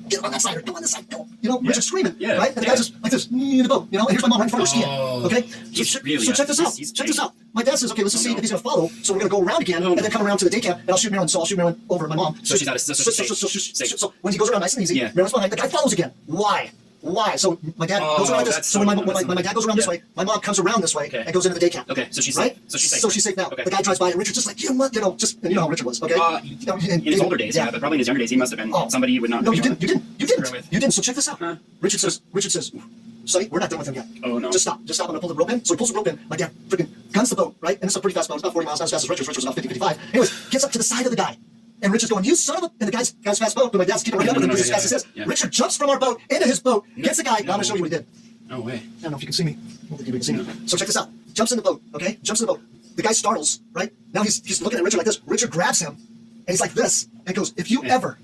get on that side, or go on this side, go. You know, Yeah. Richard's screaming, Yeah. right? And the guy's just like this, in the boat, you know, and here's my mom right in front of her skiing, okay? So check this out, check this out. My dad says, okay, let's just see if he's gonna follow, so we're gonna go around again, and then come around to the day camp, and I'll shoot Marilyn, so I'll shoot Marilyn over my mom. So she's not safe. So when he goes around nice and easy, Yeah. Marilyn's behind, the guy follows again. Why? So my dad goes around like this. So when my dad goes around this way, my mom comes around this way and goes into the day camp. Okay, so she's right. safe. So she's safe now. Okay. The guy drives by and Richard's just like, you know, just and you know how Richard was. Okay. In his older days, yeah, but probably in his younger days, he must have been somebody you would not. No, you know. didn't. So check this out. Huh? Richard says, Sonny, we're not done with him yet. Oh no. Just stop. I'm gonna pull the rope in. So he pulls the rope in. My dad freaking guns the boat, right? And it's a pretty fast boat. It's not 40 miles, not as fast as Richard's. Richard's about 50, 55. Anyways, gets up to the side of the guy. And Richard's going, you son of a... And the guy's fast boat, but my dad's keeping right up with him because he's fast as his. Yeah. Richard jumps from our boat into his boat, gets the guy. Now I'm gonna show you what he did. No way. I don't know if you can see me. I don't think you can see me. So check this out. Jumps in the boat, okay? Jumps in the boat. The guy startles, right? Now he's looking at Richard like this. Richard grabs him, and he's like this, and goes, if you ever